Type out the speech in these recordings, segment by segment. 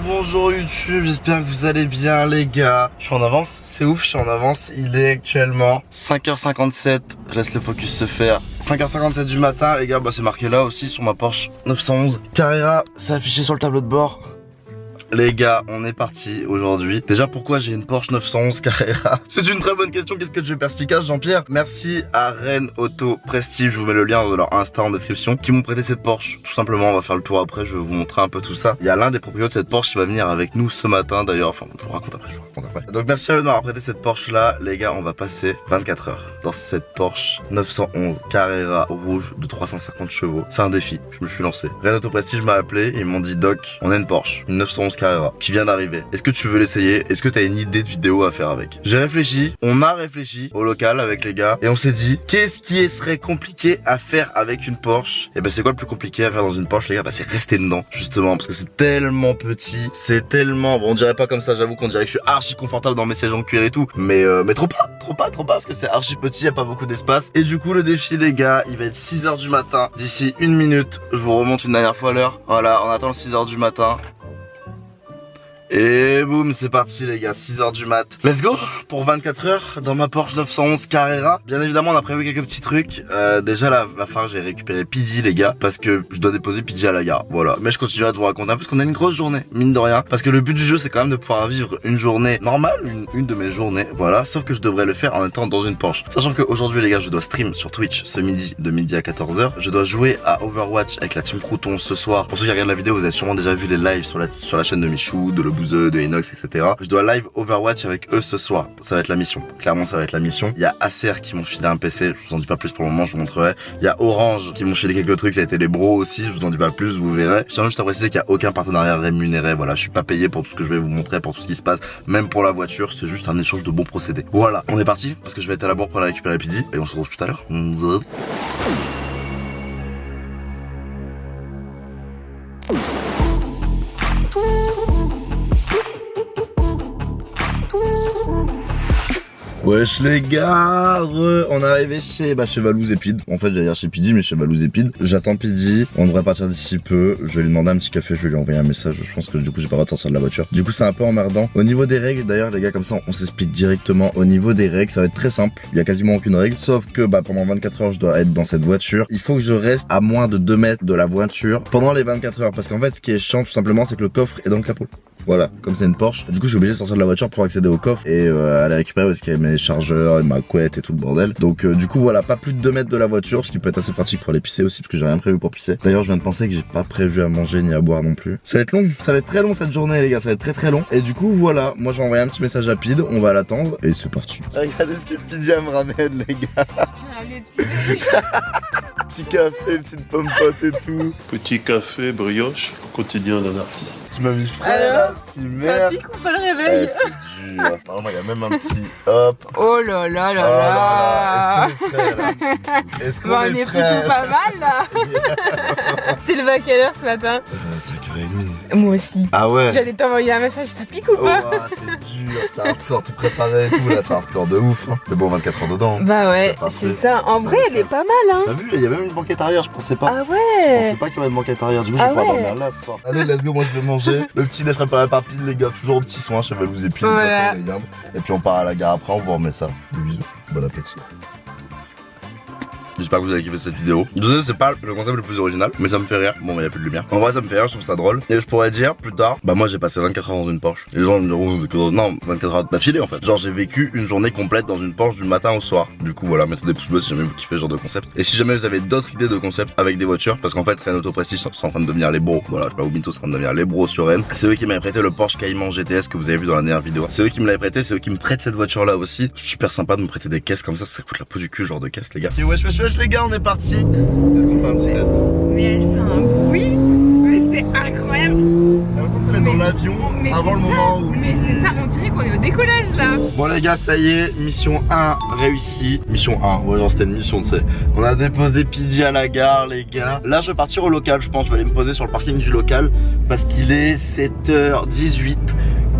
bonjour YouTube, j'espère que vous allez bien les gars. Je suis en avance, c'est ouf, je suis en avance. Il est actuellement 5h57, je laisse le focus se faire. 5h57 du matin les gars, bah c'est marqué là aussi sur ma Porsche 911 Carrera, c'est affiché sur le tableau de bord. Les gars, on est parti aujourd'hui. Déjà, pourquoi j'ai une Porsche 911 Carrera? C'est une très bonne question. Qu'est-ce que tu veux perspicace, Jean-Pierre? Merci à Rennes Auto Prestige. Je vous mets le lien de leur Insta en description. Qui m'ont prêté cette Porsche. Tout simplement, on va faire le tour après. Je vais vous montrer un peu tout ça. Il y a l'un des propriétaires de cette Porsche qui va venir avec nous ce matin d'ailleurs. Enfin, je vous raconte après, Donc, merci à eux de m'avoir prêté cette Porsche là. Les gars, on va passer 24 heures dans cette Porsche 911 Carrera rouge de 350 chevaux. C'est un défi. Je me suis lancé. Rennes Auto Prestige m'a appelé. Ils m'ont dit, Doc, on a une Porsche, une 911 Carrera qui vient d'arriver. Est-ce que tu veux l'essayer? Est-ce que tu as une idée de vidéo à faire avec? J'ai réfléchi, on a réfléchi au local avec les gars et on s'est dit qu'est-ce qui serait compliqué à faire avec une Porsche? Et ben c'est quoi le plus compliqué à faire dans une Porsche les gars? Bah c'est rester dedans justement parce que c'est tellement petit, c'est tellement bon, on dirait pas comme ça, j'avoue qu'on dirait que je suis archi confortable dans mes sièges en cuir et tout, mais trop pas parce que c'est archi petit, y a pas beaucoup d'espace. Et du coup le défi les gars, il va être 6h du matin. D'ici une minute, je vous remonte une dernière fois l'heure. Voilà, on attend le 6h du matin. Et boum, c'est parti les gars, 6h du mat. Let's go pour 24 heures dans ma Porsche 911 Carrera. Bien évidemment, on a prévu quelques petits trucs. Déjà là, va falloir que j'ai récupéré Pidi les gars, parce que je dois déposer Pidi à la gare. Voilà, mais je continuerai de vous raconter un peu parce qu'on a une grosse journée, mine de rien. Parce que le but du jeu, c'est quand même de pouvoir vivre une journée normale, une de mes journées, voilà. Sauf que je devrais le faire en étant dans une Porsche. Sachant qu'aujourd'hui les gars, je dois stream sur Twitch ce midi, de midi à 14h. Je dois jouer à Overwatch avec la team Crouton ce soir. Pour ceux qui regardent la vidéo, vous avez sûrement déjà vu les lives sur la chaîne de Michou, de Le Bouzeux, de Inox, etc. Je dois live Overwatch avec eux ce soir. Ça va être la mission. Clairement, ça va être la mission. Il y a Acer qui m'ont filé un PC. Je vous en dis pas plus pour le moment, je vous montrerai. Il y a Orange qui m'ont filé quelques trucs. Ça a été les bros aussi. Je vous en dis pas plus, vous verrez. Je tiens juste à préciser qu'il n'y a aucun partenariat rémunéré. Voilà, je suis pas payé pour tout ce que je vais vous montrer, pour tout ce qui se passe. Même pour la voiture, c'est juste un échange de bons procédés. Voilà, on est parti parce que je vais être à la bourre pour la récupérer Pidi. Et on se retrouve tout à l'heure. Wesh les gars, on est arrivé chez Valouz et Pid. En fait j'allais dire chez Pidi mais chez Valouz et Pid. J'attends Pidi, on devrait partir d'ici peu. Je vais lui demander un petit café, je vais lui envoyer un message. Je pense que du coup j'ai pas le droit de sortir de la voiture. Du coup c'est un peu emmerdant. Au niveau des règles d'ailleurs les gars, comme ça on s'explique directement. Au niveau des règles ça va être très simple. Il y a quasiment aucune règle. Sauf que pendant 24 heures je dois être dans cette voiture. Il faut que je reste à moins de 2 mètres de la voiture pendant les 24 heures. Parce qu'en fait ce qui est chiant tout simplement c'est que le coffre est dans le capot. Voilà, comme c'est une Porsche. Du coup, je suis obligé de sortir de la voiture pour accéder au coffre et aller récupérer parce qu'il y a mes chargeurs et ma couette et tout le bordel. Donc, du coup, voilà, pas plus de 2 mètres de la voiture, ce qui peut être assez pratique pour aller pisser aussi parce que j'ai rien prévu pour pisser. D'ailleurs, je viens de penser que j'ai pas prévu à manger ni à boire non plus. Ça va être long, ça va être très long cette journée, les gars, ça va être très long. Et du coup, voilà, moi j'ai envoyé un petit message rapide, on va l'attendre et c'est parti. Regardez ce que Pidia me ramène, les gars. Petit café, petite pomme pote et tout. Petit café, brioche, quotidien d'un artiste. Tu m'as mis frais là, si merde. Ça pique ou pas le réveil? C'est dur. Normalement, il y a même un petit hop. Oh là là là là. Est-ce qu'on est frais là? Est-ce qu'on On est est frais? plutôt pas mal là. T'es levé à quelle heure ce matin? 5h30. Moi aussi. Ah ouais? J'allais t'envoyer un message, ça pique ou Oh, pas? c'est dur, c'est hardcore, tout préparé et tout là, c'est hardcore de ouf. Mais bon, 24 heures dedans. Bah ouais, C'est parfait. c'est ça. En vrai, elle est pas mal hein. T'as vu, il y a même une banquette arrière, je pensais pas. Ah Je pensais ouais. pas qu'il y aurait une banquette arrière, du coup je Ah vais pouvoir ouais. dormir là ce soir. Allez, let's go, moi je vais manger. Le petit déj préparé par Pile, les gars, toujours au petit soin chez Valouz et Pile. Voilà. Et puis on part à la gare après, on vous remet ça. Des bisous, bon appétit. J'espère que vous avez kiffé cette vidéo. Je sais, c'est pas le concept le plus original, mais ça me fait rire. Bon, mais y a plus de lumière. En vrai, ça me fait rire, je trouve ça drôle. Et je pourrais dire plus tard, moi j'ai passé 24 heures dans une Porsche. Les gens me diront, non, 24 heures d'affilée en fait. Genre, j'ai vécu une journée complète dans une Porsche du matin au soir. Du coup, voilà, mettez des pouces bleus si jamais vous kiffez ce genre de concept. Et si jamais vous avez d'autres idées de concept avec des voitures, parce qu'en fait, Rennes Auto Prestige sont en train de devenir les bros. Voilà, je sais pas où bientôt c'est en train de devenir les bros sur Rennes. C'est eux qui m'avaient prêté le Porsche Cayman GTS que vous avez vu dans la dernière vidéo. C'est eux qui me l'avaient prêté, c'est eux qui me prêtent cette voiture là aussi. Super sympa de me prêter des caisses comme ça coûte la peau du cul, genre de caisse, les gars. Et wesh les gars, on est parti. Est-ce qu'on fait un petit test? Mais elle fait un bruit. Mais c'est incroyable. J'ai l'impression que ça va être dans l'avion Mais avant c'est le ça. moment où. Mais c'est ça, on dirait qu'on est au décollage là. Bon les gars, ça y est, mission 1 réussie. Mission 1, ouais genre c'était une mission, tu sais. On a déposé Pidi à la gare les gars. Là je vais partir au local, je pense, je vais aller me poser sur le parking du local. Parce qu'il est 7h18.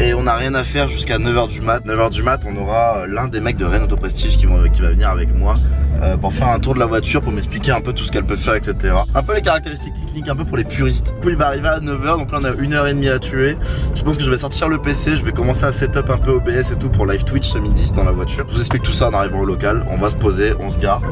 et on n'a rien à faire jusqu'à 9h du mat. 9h du mat, on aura l'un des mecs de Rennes Auto Prestige qui va venir avec moi pour faire un tour de la voiture, pour m'expliquer un peu tout ce qu'elle peut faire, etc. Un peu les caractéristiques techniques, un peu pour les puristes. Du coup, il va arriver à 9h, donc là on a 1h30 à tuer. Je pense que je vais sortir le PC, je vais commencer à setup un peu OBS et tout pour live Twitch ce midi dans la voiture. Je vous explique tout ça en arrivant au local. On va se poser, on se gare.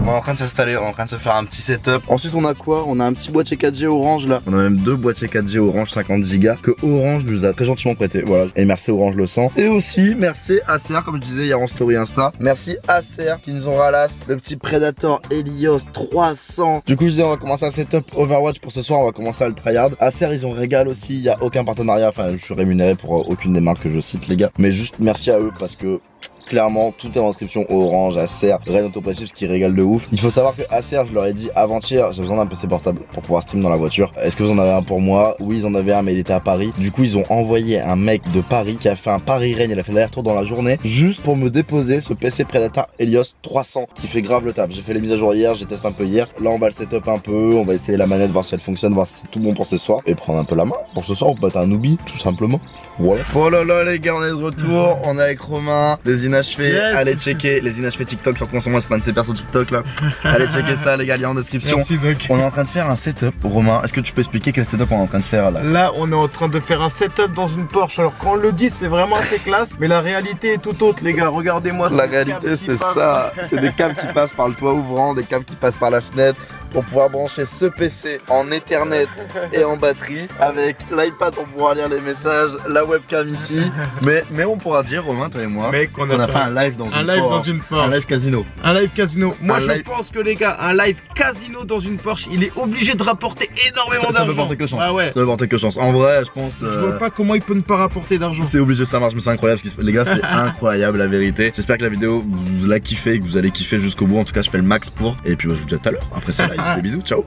On est en train de s'installer, on est en train de se faire un petit setup. Ensuite on a quoi? On a un petit boîtier 4G Orange là. On a même deux boîtiers 4G Orange 50 Go que Orange nous a très gentiment prêté. Voilà. Et merci Orange le sang. Et aussi merci Acer, comme je disais hier en story Insta. Merci Acer qui nous ont ralasse le petit Predator Helios 300. Du coup je disais on va commencer un setup Overwatch pour ce soir. On va commencer à le tryhard. Acer ils ont régal aussi. Il n'y a aucun partenariat. Enfin je suis rémunéré pour aucune des marques que je cite les gars. Mais juste merci à eux parce que clairement, tout est en inscription Orange, Acer, Rennes Auto Prestige qui régale de ouf. Il faut savoir que Acer, je leur ai dit avant-hier, j'ai besoin d'un PC portable pour pouvoir stream dans la voiture. Est-ce que vous en avez un pour moi? Oui, ils en avaient un, mais il était à Paris. Du coup, ils ont envoyé un mec de Paris qui a fait un Paris-Rennes. Il a fait l'aller-retour dans la journée juste pour me déposer ce PC Predator Helios 300 qui fait grave le taf. J'ai fait les mises à jour hier, j'ai testé un peu hier. Là, on va le setup un peu, on va essayer la manette, voir si elle fonctionne, voir si c'est tout bon pour ce soir et prendre un peu la main pour ce soir. On peut être un newbie, tout simplement. Voilà. Oh là là, les gars, on est de retour. On est avec Romain, les inachevés. Yes. Allez checker les inachevés TikTok, surtout en ce moment, c'est un de ces persos TikTok là. Allez checker ça, les gars, lien en description. Merci, Doc. On est en train de faire un setup. Romain, est-ce que tu peux expliquer quel setup on est en train de faire là? Là, on est en train de faire un setup dans une Porsche. Alors, quand on le dit, c'est vraiment assez classe, mais la réalité est tout autre, les gars. Regardez-moi ça. La réalité, c'est ça. C'est des câbles qui passent par le toit ouvrant, des câbles qui passent par la fenêtre pour pouvoir brancher ce PC en Ethernet et en batterie avec l'iPad pour pouvoir lire les messages, la webcam ici. Mais on pourra dire, Romain, toi et moi, qu'on a fait un live dans une Porsche. Un live casino. Un live casino. Moi, je pense que les gars, un live casino dans une Porsche, il est obligé de rapporter énormément d'argent. Ça peut porter que chance. Ah ouais. Ça peut porter que chance. En vrai, je pense. Je vois pas comment il peut ne pas rapporter d'argent. C'est obligé, ça marche, mais c'est incroyable. Les gars, c'est incroyable la vérité. J'espère que la vidéo vous l'a kiffé, que vous allez kiffer jusqu'au bout. En tout cas, je fais le max pour. Et puis, je vous dis à tout à l'heure. Après ça, live. Des bisous, ciao.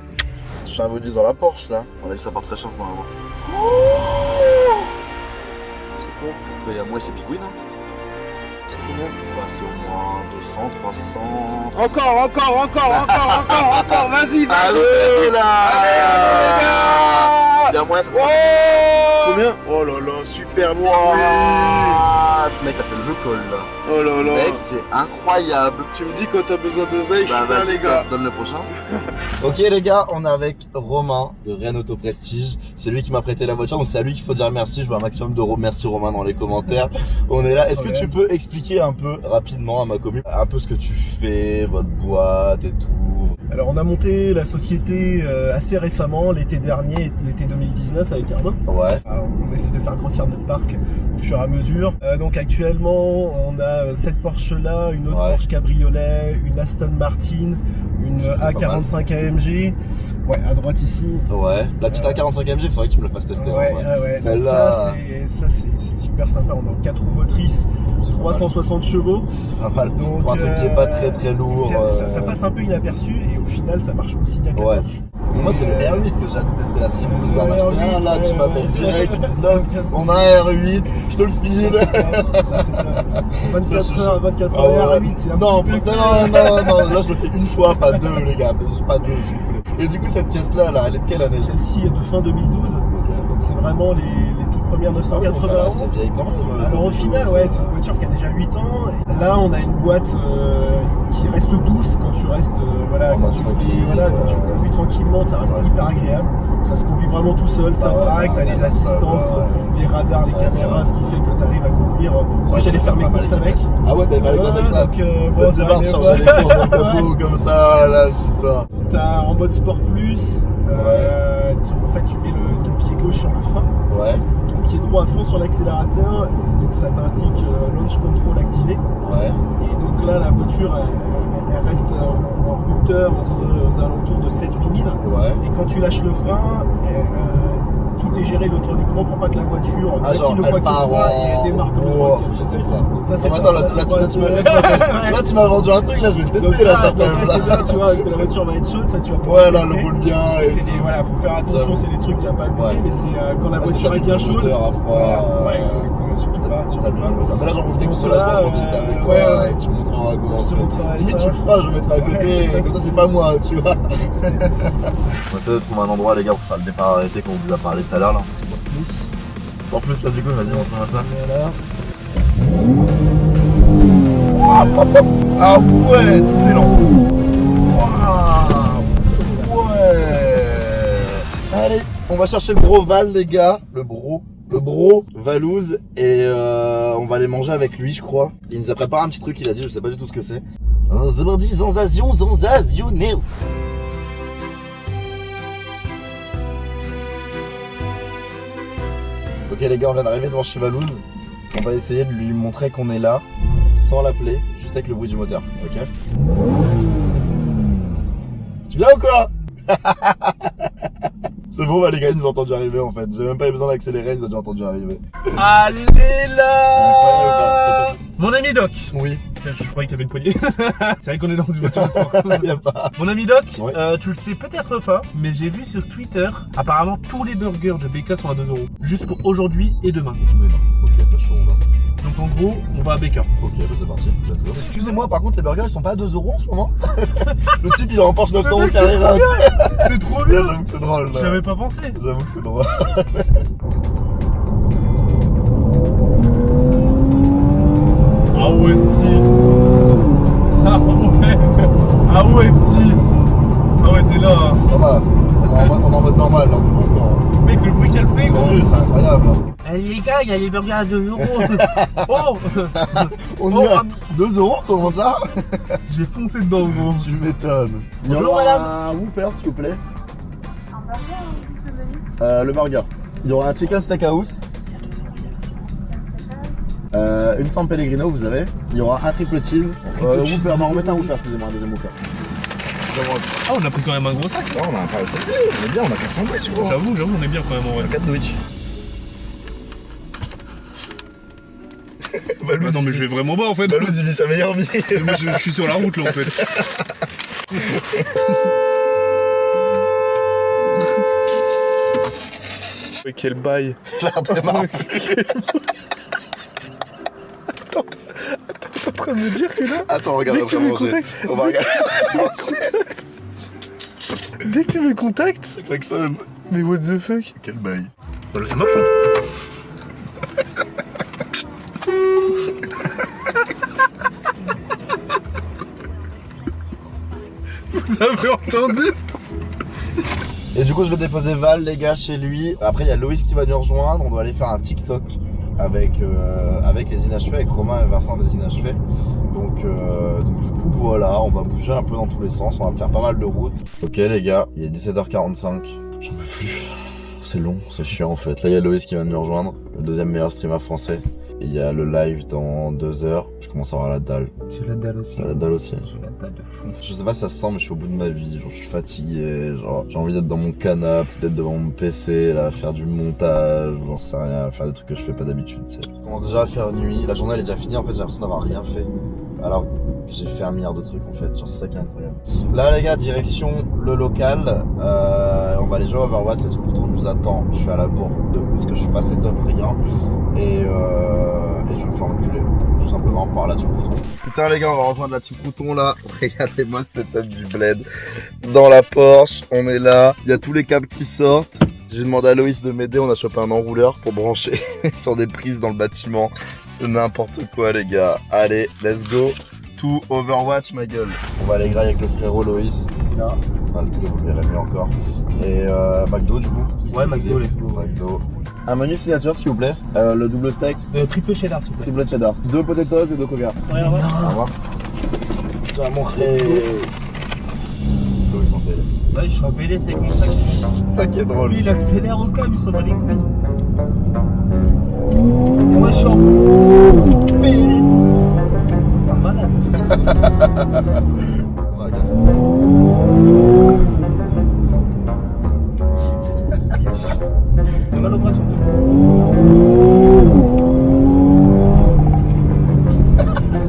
Je suis un peu dans la Porsche là. On a dit ça part très chance normalement. C'est quoi? Il y a moi, c'est Bigouine. Hein. C'est combien? Bah, c'est au moins 200, 300. Encore, vas-y, allez là. Il y a moins, c'est 300. Combien? Oh là là, super bien. Mec, t'as fait le call là. Oh là là. Mec, c'est incroyable. Tu me dis quand t'as besoin de zèle, je suis là, les gars. Donne le prochain. Ok les gars, on est avec Romain de Rennes Auto Prestige. C'est lui qui m'a prêté la voiture, donc c'est à lui qu'il faut dire merci. Je veux un maximum de merci Romain dans les commentaires. On est là. Est-ce que tu peux expliquer un peu rapidement à ma commune un peu ce que tu fais, votre boîte et tout? Alors on a monté la société assez récemment, l'été dernier, l'été 2019 avec Arnaud. Ouais. On essaie de faire grossir notre parc au fur et à mesure. Donc actuellement on a cette Porsche là, une autre Porsche cabriolet, une Aston Martin, une A45 AMG. Ouais, à droite ici. Ouais, la petite A45 AMG, faudrait que tu me la fasses tester. Ouais. Ça c'est super sympa, on a 4 roues motrices, 360 chevaux. C'est pas mal. Donc, pour un truc qui est pas très lourd. Ça passe un peu inaperçu et au final ça marche aussi bien que la Porsche. Moi c'est le R8 que j'ai hâte de tester là. Si vous en achetez un là, tu m'appelles direct, tu me dis donc on a un R8, je te le file. Ça c'est top. 24 heures R8, c'est un petit peu. Non, là je le fais une fois, pas deux les gars, pas deux s'il vous plaît. Et du coup cette pièce là, elle est de quelle année? Celle-ci est de fin 2012. Donc c'est vraiment les toutes premières 980. C'est vieille quand même. Alors au final, c'est une voiture qui a déjà 8 ans. Et là on a une boîte qui reste douce quand tu restes quand tu conduis tranquillement, ça reste hyper agréable. Ça se conduit vraiment tout seul, ça braque, t'as les assistances, les radars, les caméras, ce qui fait que t'arrives à conduire. Moi j'allais faire mes courses avec. Ah ouais, t'avais pas les courses avec ça? Donc c'est pas de changer les courses dans le capot comme ça là, putain. T'as en mode sport plus, en fait tu mets ton pied gauche sur le frein. Ouais. Ton pied droit à fond sur l'accélérateur, et donc ça t'indique launch control activé. Ouais. Et donc là la voiture elle reste en rupteur aux alentours de 7-8 000. Ouais. Et quand tu lâches le frein, tout est géré électroniquement pour pas que la voiture patine ou quoi que ce soit et elle démarre. Je sais ça. Donc ça c'est là tu m'as vendu un truc, là je vais le tester. C'est bien, tu vois, parce que la voiture va être chaude, ça tu vas pouvoir là le roule bien. Faut faire attention, c'est des trucs qu'il n'y a pas à abuser, mais c'est quand la voiture est bien chaude. surtout pas. T'as bien le Mais là, j'en profite que Voilà, cela, je pense pour tester avec toi. ouais. Et tu me montreras comment Je te on fait. montrerai Limite, ça. tu le feras, je le mettrai à côté. Comme ça, c'est pas moi, tu vois. On va essayer de trouver un endroit, les gars, pour faire le départ arrêté qu'on vous a parlé tout à l'heure. Là. En plus, là, du coup, vas-y, montre-moi ça. Voilà. Ah ouais, excellent. Waouh, ouais. Allez, on va chercher le bro Val, les gars. Le bro Valouz. Et on va aller manger avec lui, je crois. Il nous a préparé un petit truc, il a dit, je sais pas du tout ce que c'est. Un zbrdi zanzazion zanzazionel. Ok les gars, on vient d'arriver devant chez Valouz. On va essayer de lui montrer qu'on est là, sans l'appeler, juste avec le bruit du moteur, ok? Tu l'as ou quoi? C'est bon, bah les gars, ils nous ont entendu arriver en fait. J'ai même pas eu besoin d'accélérer, ils nous ont déjà entendu arriver. Allez C'est là incroyable ou pas? Mon ami Doc. Oui, Je croyais qu'il y avait une poignée. C'est vrai qu'on est dans une voiture de sport. y a pas. Mon ami Doc, Ouais. tu le sais peut-être pas, mais j'ai vu sur Twitter, apparemment tous les burgers de BK sont à 2 €. Juste pour aujourd'hui et demain. Mais non, ok, pas chaud, on va. Donc en gros, on va à BK. Ok, bah c'est parti, let's go. Excusez-moi, par contre, les burgers ils sont pas à 2 € en ce moment? Le type il est en Porsche 911 Carrera. C'est trop Là, bien. j'avoue que c'est drôle. là. J'avais pas pensé. J'avoue que c'est drôle. Ah ouais, ti. Ah ouais. Ah ouais, ti. Ah ouais, t'es là. Hein. Ça va, on est en mode normal là, on est transport. Mec, le bruit qu'elle fait, gros. C'est incroyable. Allez les gars, il y a les burgers à 2 €. Oh. On Oh, y a 2 €, comment ça? J'ai foncé dedans, gros. Tu m'étonnes. Il y en Bonjour, aura madame. un Whopper s'il vous plaît. Un burger ou juste le menu? Le burger. Il y aura un chicken steakhouse. Une San Pellegrino, vous avez. Il y aura un triple cheese. Whopper, non, remettez un Whopper, excusez-moi, un deuxième Whopper. Ah, on a pris quand même un gros sac. Oh, on a un pareil. On est bien, on a 4 sandwichs, tu vois. J'avoue, on est bien quand même en vrai. 4 sandwichs. Ah non mais je vais vraiment bas en fait. Valouz, il vit sa meilleure vie. Moi je suis sur la route là en fait. Mais quel bail. L'air démarre. T'es en train de me dire que là, Attends, regarde, dès que tu mets le contact, On va regarder. dès que tu mets le contact, Ça klaxonne. mais what the fuck. Quel bail. Ça marche hein. Vous avez entendu? Et du coup, je vais déposer Val, les gars, chez lui. Après, il y a Loïs qui va nous rejoindre. On doit aller faire un TikTok avec les inachevés, avec Romain et Vincent des inachevés. Donc du coup, voilà, on va bouger un peu dans tous les sens. On va faire pas mal de routes. Ok, les gars, il est 17h45. J'en peux plus. C'est long, c'est chiant en fait. Là, il y a Loïs qui va nous rejoindre, le deuxième meilleur streamer français. Et il y a le live dans 2 heures. Je commence à avoir la dalle. J'ai la dalle aussi. J'ai la dalle aussi. J'ai la dalle de fou. Je sais pas si ça se sent, mais je suis au bout de ma vie. Genre, je suis fatigué. Genre, j'ai envie d'être dans mon canapé, d'être devant mon PC, là, faire du montage, j'en sais rien, faire des trucs que je fais pas d'habitude, tu sais. Je commence déjà à faire nuit. La journée elle est déjà finie. En fait, j'ai l'impression d'avoir rien fait. Alors que j'ai fait 1 milliard de trucs en fait. Genre, c'est ça qui est incroyable. Là, les gars, direction le local. On va aller jouer à Overwatch. Le Timouton nous attend. Je suis à la bourre de ouf parce que je suis pas setup rien. Et je vais me faire enculer. Tout simplement par la Team Crouton. Putain les gars, on va rejoindre la Team Crouton là. Regardez-moi ce setup du bled. Dans la Porsche, on est là. Il y a tous les câbles qui sortent. J'ai demandé à Loïs de m'aider, on a chopé un enrouleur pour brancher sur des prises dans le bâtiment. C'est n'importe quoi les gars. Allez, let's go. To Overwatch ma gueule. On va aller grailler avec le frérot Loïs. Là. Enfin, le gars, vous le verrez mieux encore. Et McDo du coup. Ouais, McDo, let's go. McDo. Un menu signature s'il vous plaît. Le double steak. Triple cheddar s'il vous plaît. Triple cheddar. 2 potatoes et 2 coca. Ouais, ouais. Au revoir. Tu vas montrer. Loïs en PLS. Ouais, je suis en PLS, c'est comme ça. Ça qui est drôle. Lui, il accélère au câble, il se remet les couilles. Moi, je suis en PLS. T'es un malade. T'as mal au bras sur toi.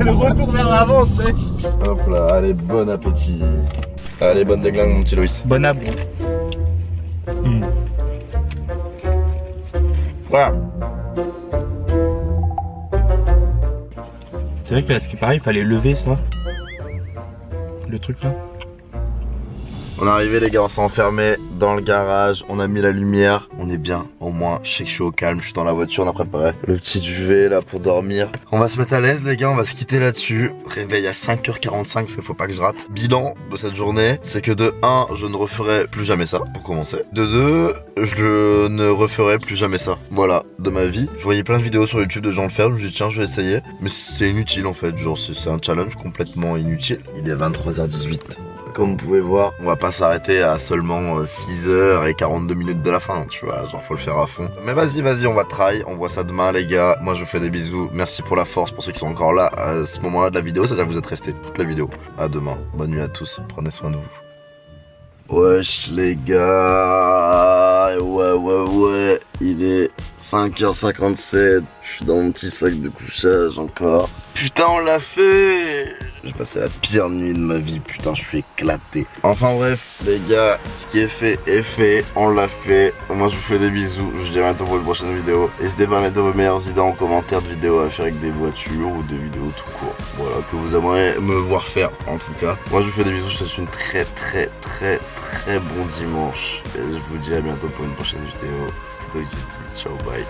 Le retour vers l'avant, tu sais. Hop là, allez, bon appétit. Allez, bonne déglingue mon petit Loïs. Bon abri. Voilà. C'est vrai que là, ce qui paraît, il fallait lever ça. Le truc là. On est arrivé les gars, on s'est enfermé dans le garage, on a mis la lumière, on est bien, au moins je sais que je suis au calme, je suis dans la voiture, on a préparé le petit duvet là pour dormir. On va se mettre à l'aise les gars, on va se quitter là-dessus. Réveil à 5h45 parce qu'il faut pas que je rate. Bilan de cette journée, c'est que de 1, je ne referai plus jamais ça pour commencer. De 2, je ne referai plus jamais ça. Voilà, de ma vie. Je voyais plein de vidéos sur YouTube de gens le faire, je me suis dit tiens je vais essayer. Mais c'est inutile en fait, genre c'est un challenge complètement inutile. Il est 23h18. Comme vous pouvez voir, on va pas s'arrêter à seulement 6h42 de la fin, tu vois, genre faut le faire à fond. Mais vas-y, on va try, on voit ça demain les gars. Moi je vous fais des bisous, merci pour la force, pour ceux qui sont encore là à ce moment-là de la vidéo, c'est-à-dire que vous êtes restés toute la vidéo. À demain, bonne nuit à tous, prenez soin de vous. Wesh les gars, ouais, il est 5h57, je suis dans mon petit sac de couchage encore. Putain on l'a fait! J'ai passé la pire nuit de ma vie, putain je suis éclaté. Enfin bref les gars, ce qui est fait, on l'a fait. Moi je vous fais des bisous, je vous dis à bientôt pour une prochaine vidéo. N'hésitez pas à mettre vos meilleures idées en commentaire de vidéos à faire avec des voitures ou de vidéos tout court. Voilà, que vous aimeriez me voir faire en tout cas. Moi je vous fais des bisous, je vous souhaite une très bon dimanche. Et je vous dis à bientôt pour une prochaine vidéo. C'était Doug, ciao bye.